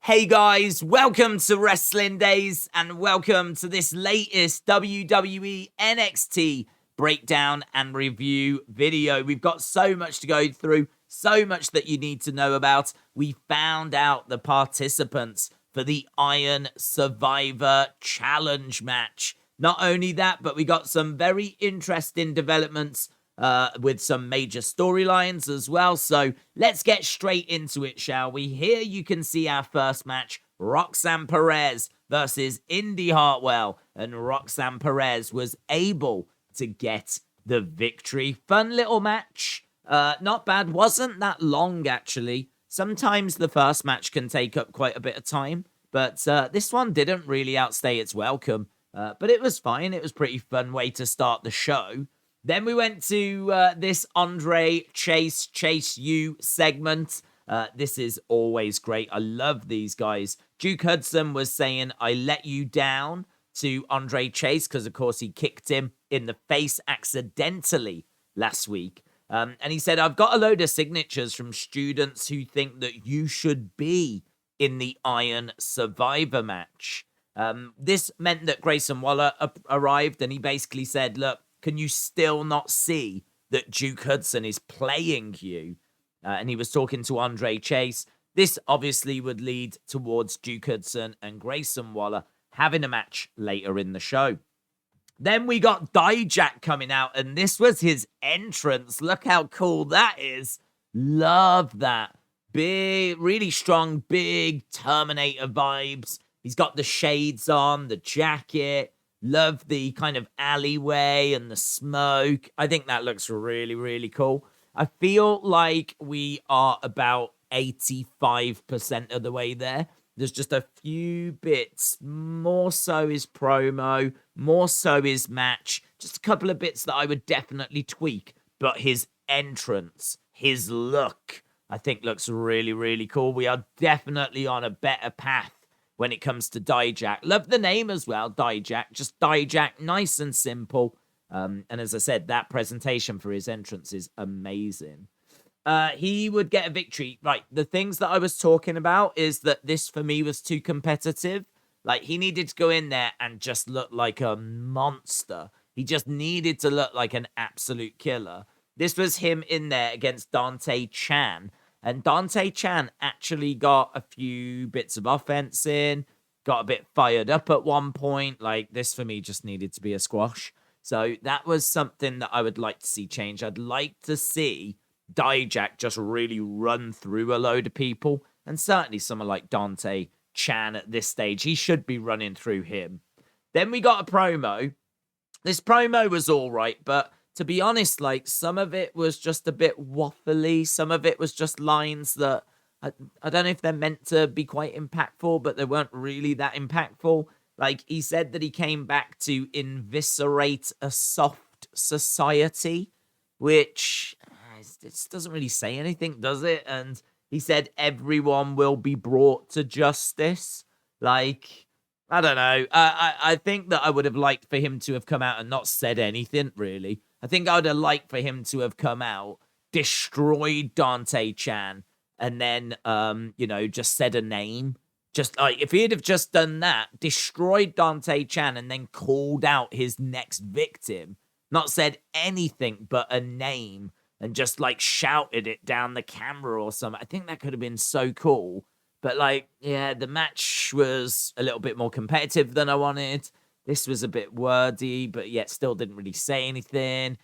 Hey guys, welcome to Wrestling Days and welcome to this latest WWE NXT breakdown and review video. We've got so much to go through, so much that you need to know about. We found out the participants for the Iron Survivor Challenge match. Not only that, but we got some very interesting developments with some major storylines as well. So let's get straight into it, shall we? Here you can see our first match, Roxanne Perez versus Indy Hartwell. And Roxanne Perez was able to get the victory. Fun little match. Not bad. Wasn't that long, actually. Sometimes the first match can take up quite a bit of time. But this one didn't really outstay its welcome. But it was fine. It was a pretty fun way to start the show. Then we went to this Andre Chase U segment. This is always great. I love these guys. Duke Hudson was saying, I let you down to Andre Chase because, of course, he kicked him in the face accidentally last week. And he said, I've got a load of signatures from students who think that you should be in the Iron Survivor match. This meant that Grayson Waller arrived and he basically said, look, can you still not see that Duke Hudson is playing you? And he was talking to Andre Chase. This obviously would lead towards Duke Hudson and Grayson Waller having a match later in the show. Then we got Dijak coming out, and this was his entrance. Look how cool that is. Love that. Big, really strong, big Terminator vibes. He's got the shades on, the jacket. Love the kind of alleyway and the smoke. I think that looks really, really cool. I feel like we are about 85% of the way there. There's just a few bits. More so is promo. More so is match. Just a couple of bits that I would definitely tweak. But his entrance, his look, I think looks really, really cool. We are definitely on a better path when it comes to Dijak. Love the name as well, Dijak. Just Dijak, nice and simple. And as I said, that presentation for his entrance is amazing. He would get a victory. Right, the things that I was talking about is that this, for me, was too competitive. Like, he needed to go in there and just look like a monster. He just needed to look like an absolute killer. This was him in there against Dante Chan. And Dante Chan actually got a few bits of offense in, got a bit fired up at one point. Like, this for me just needed to be a squash. So that was something that I would like to see change. I'd like to see Dijak just really run through a load of people. And certainly someone like Dante Chan at this stage, he should be running through him. Then we got a promo. This promo was all right, but to be honest, like, some of it was just a bit waffly. Some of it was just lines that I don't know if they're meant to be quite impactful, but they weren't really that impactful. Like, he said that he came back to eviscerate a soft society, which it doesn't really say anything, does it? And he said everyone will be brought to justice. Like, I don't know. I think that I would have liked for him to have come out and not said anything, really. I think I would have liked for him to have come out, destroyed Dante Chan, and then, just said a name. Just like, if he'd have just done that, destroyed Dante Chan, and then called out his next victim, not said anything but a name, and just, like, shouted it down the camera or something, I think that could have been so cool. But, like, yeah, the match was a little bit more competitive than I wanted. This was a bit wordy, but yet still didn't really say anything.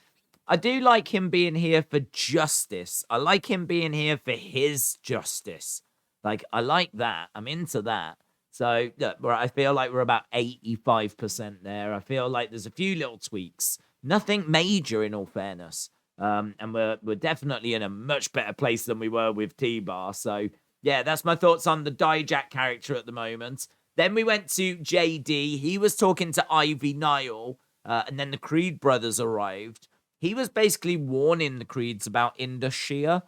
I do like him being here for justice. I like him being here for his justice. Like, I like that. I'm into that. So, look, I feel like we're about 85% there. I feel like there's a few little tweaks. Nothing major, in all fairness. And we're definitely in a much better place than we were with T-Bar. So, yeah, that's my thoughts on the Dijak character at the moment. Then we went to JD. He was talking to Ivy Nile, and then the Creed brothers arrived. He was basically warning the Creeds about Indus Sher.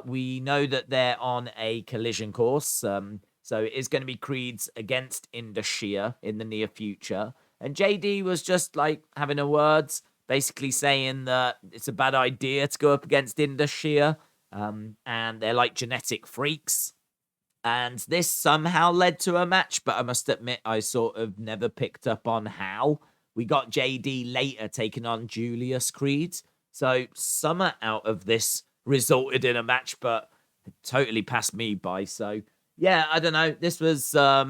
We know that they're on a collision course, so it is going to be Creeds against Indus Sher in the near future. And JD was just like having a words, basically saying that it's a bad idea to go up against Indus Sher, and they're like genetic freaks. And this somehow led to a match, but I must admit, I sort of never picked up on how. We got JD later taking on Julius Creed. So some out of this resulted in a match, but it totally passed me by. So yeah, I don't know. This was a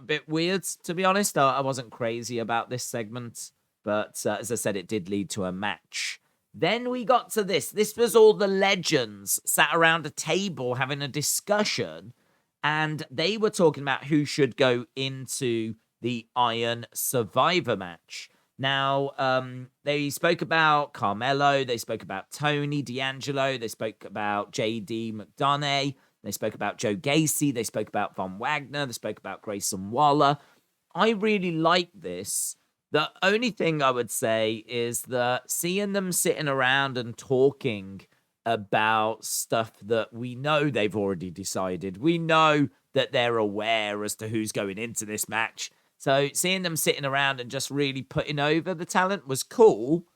bit weird, to be honest. I wasn't crazy about this segment, but as I said, it did lead to a match. Then we got to this. This was all the legends sat around a table having a discussion, and they were talking about who should go into the Iron Survivor match. Now, they spoke about Carmelo, they spoke about Tony D'Angelo, they spoke about JD McDonough, they spoke about Joe Gacy, they spoke about Von Wagner, they spoke about Grayson Waller. I really like this. The only thing I would say is that seeing them sitting around and talking about stuff that we know they've already decided, we know that they're aware as to who's going into this match. So seeing them sitting around and just really putting over the talent was cool,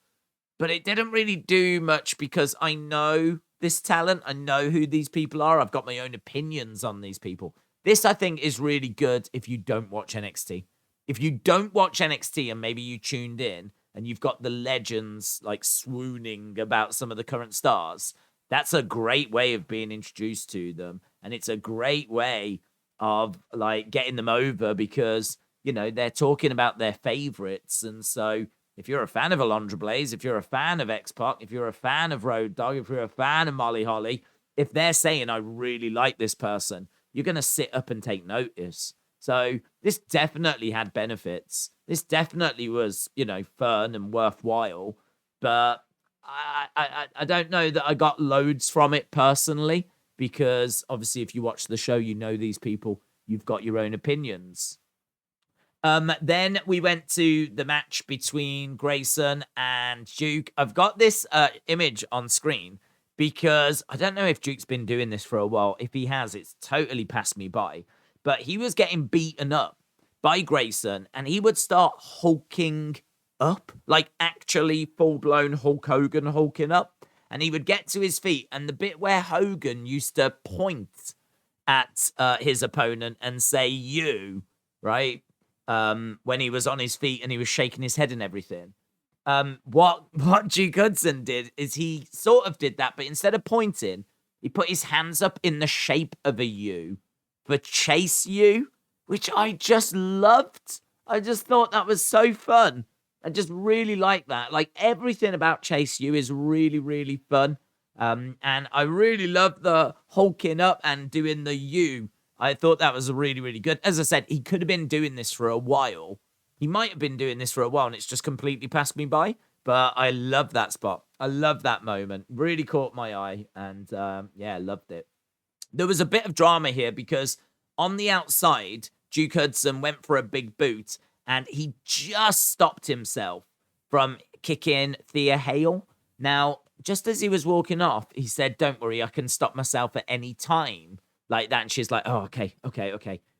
but it didn't really do much because I know this talent. I know who these people are. I've got my own opinions on these people. This, I think, is really good if you don't watch NXT. If you don't watch NXT and maybe you tuned in and you've got the legends like swooning about some of the current stars, that's a great way of being introduced to them. And it's a great way of like getting them over because, you know, they're talking about their favorites. And so if you're a fan of Alundra Blaze, if you're a fan of X-Pac, if you're a fan of Road Dogg, if you're a fan of Molly Holly, if they're saying, I really like this person, you're going to sit up and take notice. So this definitely had benefits. This definitely was, you know, fun and worthwhile. But I don't know that I got loads from it personally, because obviously if you watch the show, you know these people, you've got your own opinions. Then we went to the match between Grayson and Duke. I've got this image on screen because I don't know if Duke's been doing this for a while. If he has, it's totally passed me by. But he was getting beaten up by Grayson and he would start hulking up, like actually full-blown Hulk Hogan hulking up. And he would get to his feet, and the bit where Hogan used to point at his opponent and say, you, right? When he was on his feet and he was shaking his head and everything. What Duke Hudson did is he sort of did that, but instead of pointing, he put his hands up in the shape of a U for Chase U, which I just loved. I just thought that was so fun. I just really like that. Like everything about Chase U is really, really fun. And I really love the hulking up and doing the U. I thought that was really, really good. As I said, he could have been doing this for a while. He might have been doing this for a while and it's just completely passed me by. But I love that spot. I love that moment. Really caught my eye. And yeah, loved it. There was a bit of drama here because on the outside, Duke Hudson went for a big boot and he just stopped himself from kicking Thea Hale. Now, just as he was walking off, he said, don't worry, I can stop myself at any time. Like that. And she's like, oh, okay.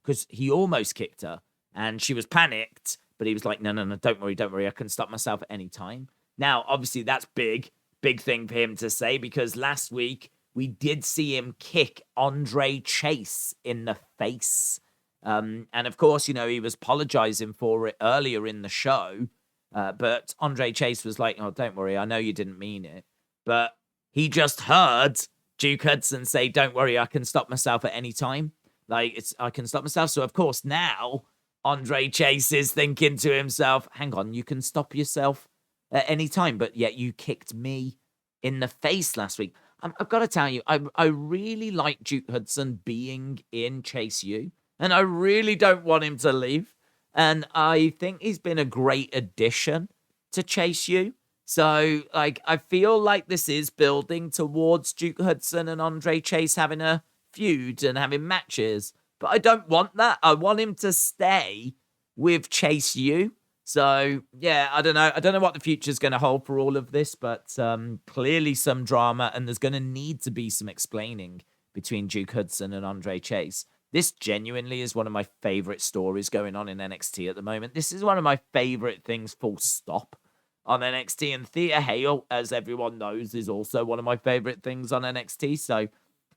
Because he almost kicked her and she was panicked, but he was like, no, don't worry. I can stop myself at any time. Now, obviously, that's big thing for him to say because last week we did see him kick Andre Chase in the face. And of course, you know, he was apologizing for it earlier in the show. But Andre Chase was like, oh, don't worry. I know you didn't mean it. But he just heard Duke Hudson say, don't worry, I can stop myself at any time. Like, I can stop myself. So, of course, now Andre Chase is thinking to himself, hang on, you can stop yourself at any time. But yet you kicked me in the face last week. I've got to tell you, I really like Duke Hudson being in Chase U. And I really don't want him to leave. And I think he's been a great addition to Chase U. So, like, I feel like this is building towards Duke Hudson and Andre Chase having a feud and having matches. But I don't want that. I want him to stay with Chase U. So, yeah, I don't know. I don't know what the future's going to hold for all of this, but clearly some drama, and there's going to need to be some explaining between Duke Hudson and Andre Chase. This genuinely is one of my favorite stories going on in NXT at the moment. This is one of my favorite things, full stop, on NXT. And Thea Hale, as everyone knows, is also one of my favorite things on NXT. So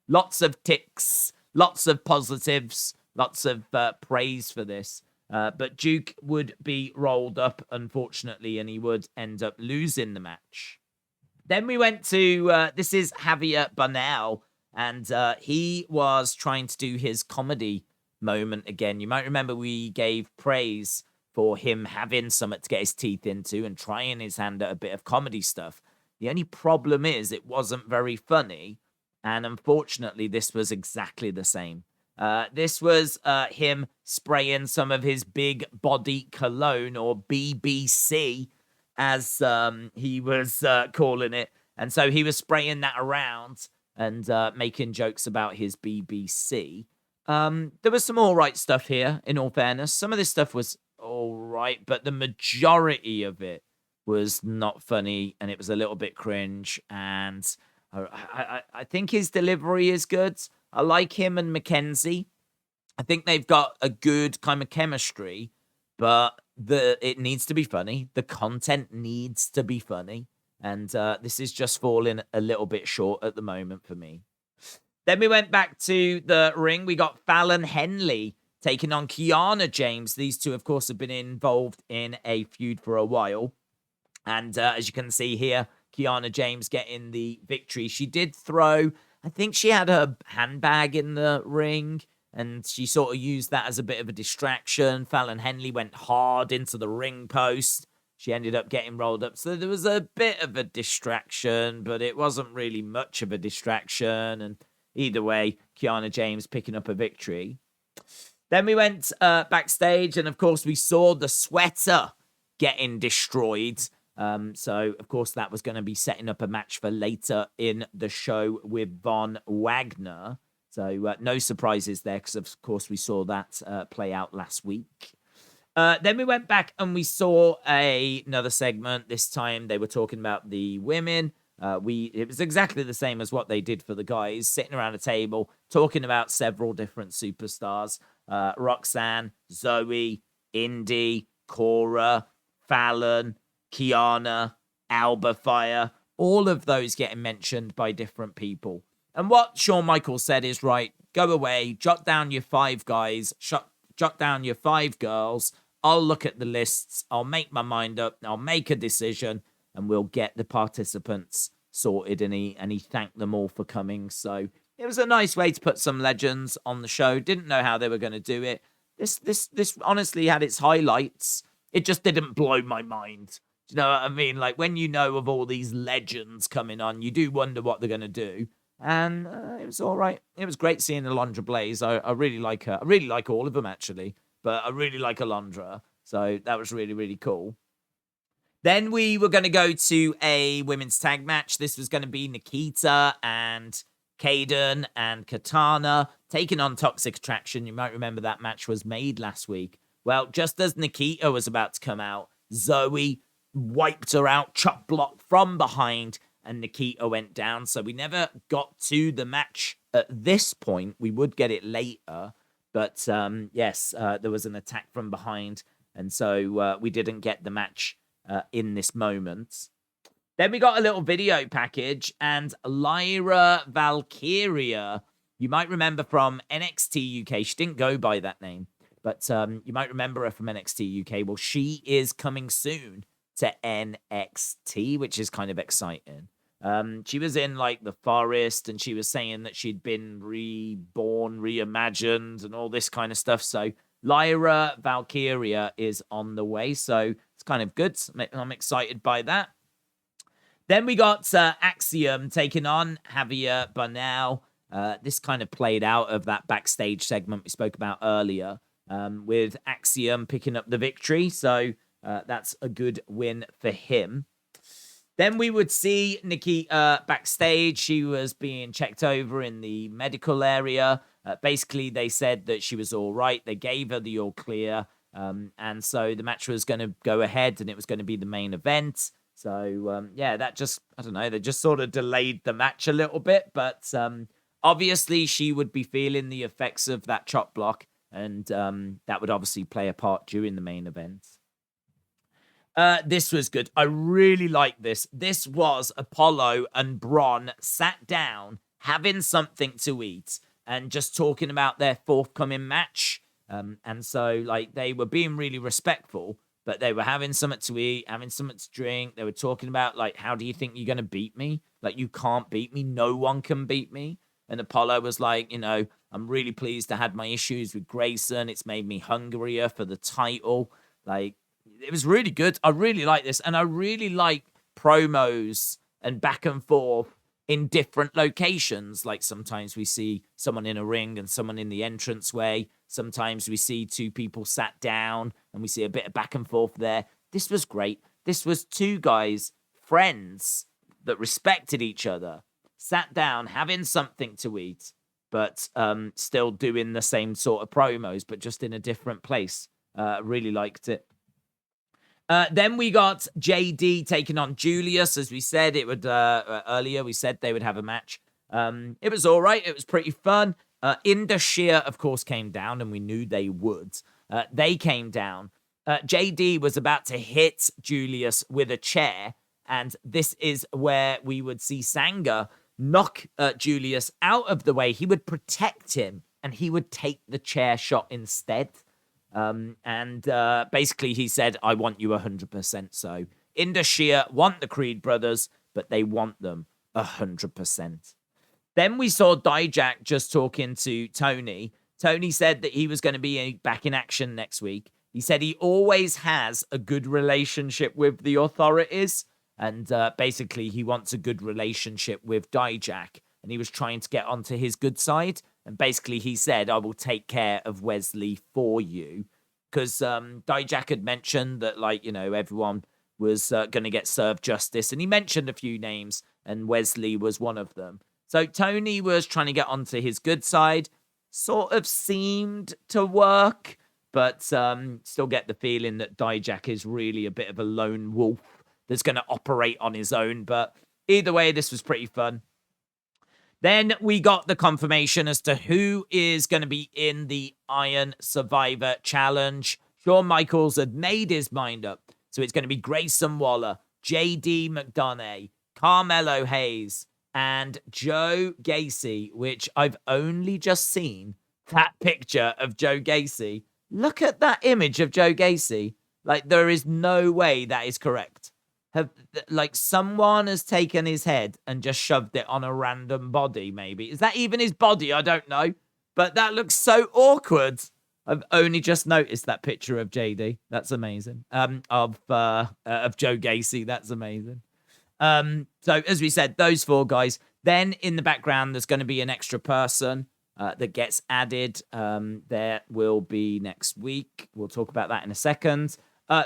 lots of ticks lots of positives, lots of praise for this. But Duke would be rolled up, unfortunately, and he would end up losing the match. Then we went to, this is Javier Bernal, and he was trying to do his comedy moment again. You might remember we gave praise for him having something to get his teeth into and trying his hand at a bit of comedy stuff. The only problem is it wasn't very funny, and unfortunately, this was exactly the same. This was him spraying some of his big body cologne, or BBC, as he was calling it. And so he was spraying that around and making jokes about his BBC. There was some all right stuff here, in all fairness. Some of this stuff was all right, but the majority of it was not funny, and it was a little bit cringe. And I think his delivery is good. I like him and Mackenzie. I think they've got a good kind of chemistry, but it needs to be funny. The content needs to be funny. And this is just falling a little bit short at the moment for me. Then we went back to the ring. We got Fallon Henley taking on Kiana James. These two, of course, have been involved in a feud for a while. And as you can see here, Kiana James getting the victory. She did throw, I think she had her handbag in the ring, and she sort of used that as a bit of a distraction. Fallon Henley went hard into the ring post. She ended up getting rolled up. So there was a bit of a distraction, but it wasn't really much of a distraction. And either way, Kiana James picking up a victory. Then we went backstage, and of course, we saw the sweater getting destroyed. So, of course, that was going to be setting up a match for later in the show with Von Wagner. So, no surprises there, because, of course, we saw that play out last week. Then we went back and we saw another segment. This time they were talking about the women. It was exactly the same as what they did for the guys, sitting around a table, talking about several different superstars. Roxanne, Zoe, Indy, Cora, Fallon, Kiana, Alba Fire, all of those getting mentioned by different people. And what Shawn Michaels said is, right, go away, jot down your 5 guys, jot down your 5 girls. I'll look at the lists, I'll make my mind up, I'll make a decision, and we'll get the participants sorted. And he thanked them all for coming. So it was a nice way to put some legends on the show. Didn't know how they were going to do it. This honestly had its highlights. It just didn't blow my mind. Do you know what I mean? Like, when you know of all these legends coming on, you do wonder what they're going to do. And it was all right. It was great seeing Alundra Blaze. I really like her. I really like all of them, actually. But I really like Alundra. So that was really, really cool. Then we were going to go to a women's tag match. This was going to be Nikita and Kaden and Katana taking on Toxic Attraction. You might remember that match was made last week. Well, just as Nikita was about to come out, Zoe wiped her out, chop block from behind, and Nikita went down. So we never got to the match at this point. We would get it later. But yes, there was an attack from behind. And so we didn't get the match in this moment. Then we got a little video package, and Lyra Valkyria, you might remember from NXT UK. She didn't go by that name, but you might remember her from NXT UK. Well, she is coming soon to NXT, which is kind of exciting. She was in like The Forest, and she was saying that she'd been reborn, reimagined, and all this kind of stuff. So Lyra Valkyria is on the way, so it's kind of good. I'm excited by that. Then we got Axiom taking on Javier Bernal. This kind of played out of that backstage segment we spoke about earlier, with Axiom picking up the victory. So that's a good win for him. Then we would see Nikita backstage. She was being checked over in the medical area. Basically, they said that she was all right. They gave her the all clear. And so the match was going to go ahead, and it was going to be the main event. So, yeah, that just, I don't know, they just sort of delayed the match a little bit. But obviously, she would be feeling the effects of that chop block. And that would obviously play a part during the main event. This was good. I really like this. This was Apollo and Bron sat down having something to eat. and just talking about their forthcoming match. And so, like, they were being really respectful, but they were having something to eat, having something to drink. They were talking about, like, how do you think you're going to beat me? Like, you can't beat me. No one can beat me. And Apollo was like, I'm really pleased I had my issues with Grayson. It's made me hungrier for the title. Like, it was really good. I really like this. And I really like promos and back and forth in different locations. Like, sometimes we see someone in a ring and someone in the entranceway. Sometimes we see two people sat down and we see a bit of back and forth there. This was great. This was two guys, friends that respected each other, sat down having something to eat, but still doing the same sort of promos, but just in a different place. Really liked it. Then we got JD taking on Julius. As we said, it would earlier, we said they would have a match. It was all right. It was pretty fun. Indus Sher, of course, came down, and we knew they would. They came down. JD was about to hit Julius with a chair, and this is where we would see Sanga knock Julius out of the way. He would protect him, and he would take the chair shot instead. Basically he said, I want you 100%. So Indus Sher want the Creed brothers, but they want them 100%. Then we saw Dijak just talking to Tony. Tony said that he was going to be back in action next week. He said he always has a good relationship with the authorities. And basically he wants a good relationship with Dijak. And he was trying to get onto his good side. And basically he said, I will take care of Wesley for you. Because Dijak had mentioned that, everyone was going to get served justice. And he mentioned a few names, and Wesley was one of them. So Tony was trying to get onto his good side. Sort of seemed to work, but still get the feeling that Dijak is really a bit of a lone wolf that's going to operate on his own. But either way, this was pretty fun. Then we got the confirmation as to who is going to be in the Iron Survivor Challenge. Shawn Michaels had made his mind up. So it's going to be Grayson Waller, JD McDonough, Carmelo Hayes, and Joe Gacy, which I've only just seen that picture of Joe Gacy. Look at that image of Joe Gacy. Like, there is no way that is correct. Someone has taken his head and just shoved it on a random body, maybe. Is that even his body? I don't know. But that looks so awkward. I've only just noticed that picture of JD. That's amazing. Of Joe Gacy. That's amazing. So, as we said, those four guys. Then, in the background, there's going to be an extra person that gets added. There will be next week. We'll talk about that in a second.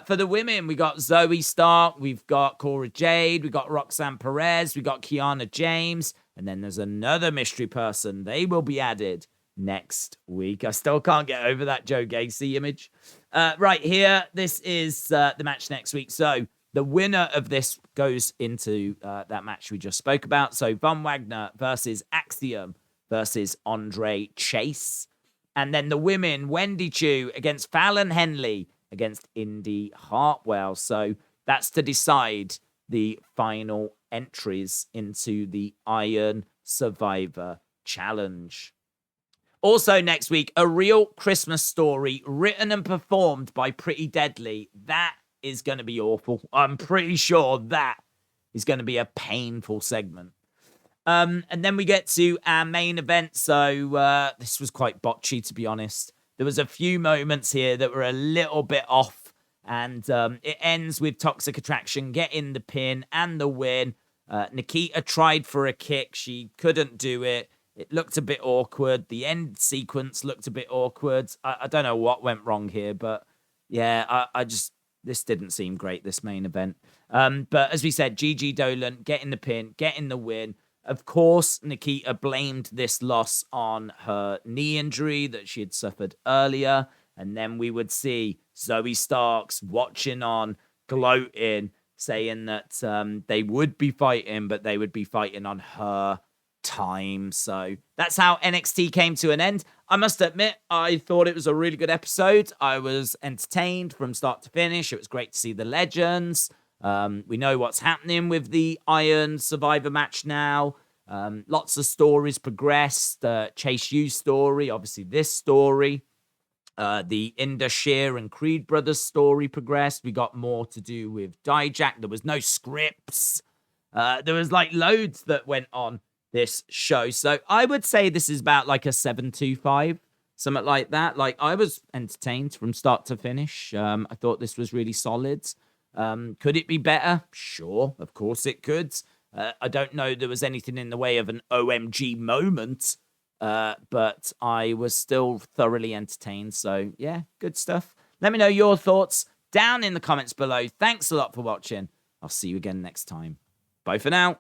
For the women, we got Zoe Stark, we've got Cora Jade, we've got Roxanne Perez, we've got Kiana James, and then there's another mystery person. They will be added next week. I still can't get over that Joe Gacy image. Right here, this is the match next week. So the winner of this goes into that match we just spoke about. So Von Wagner versus Axiom versus Andre Chase. And then the women, Wendy Chu against Fallon Henley against Indy Hartwell. So that's to decide the final entries into the Iron Survivor Challenge. Also next week, A Real Christmas Story, written and performed by Pretty Deadly. That is going to be awful. I'm pretty sure that is going to be a painful segment. And then we get to our main event. So this was quite botchy, to be honest. There was a few moments here that were a little bit off, and it ends with Toxic Attraction getting the pin and the win. Nikita tried for a kick. She couldn't do it. It looked a bit awkward. The end sequence looked a bit awkward. I don't know what went wrong here, but yeah, this didn't seem great, this main event. But as we said, Gigi Dolan getting the pin, getting the win. Of course, Nikita blamed this loss on her knee injury that she had suffered earlier. And then we would see Zoe Starks watching on, gloating, saying that they would be fighting, but they would be fighting on her time. So that's how NXT came to an end. I must admit, I thought it was a really good episode. I was entertained from start to finish. It was great to see the legends. We know what's happening with the Iron Survivor match now. Lots of stories progressed. Chase U story, obviously this story. The Indashir and Creed brothers story progressed. We got more to do with Dijak. There was no scripts. There was like loads that went on this show. So I would say this is about like a 7.25, something like that. Like I was entertained from start to finish. I thought this was really solid. Could it be better? Sure, of course it could. I don't know there was anything in the way of an OMG moment, but I was still thoroughly entertained. So yeah, good stuff. Let me know your thoughts down in the comments below. Thanks a lot for watching. I'll see you again next time. Bye for now.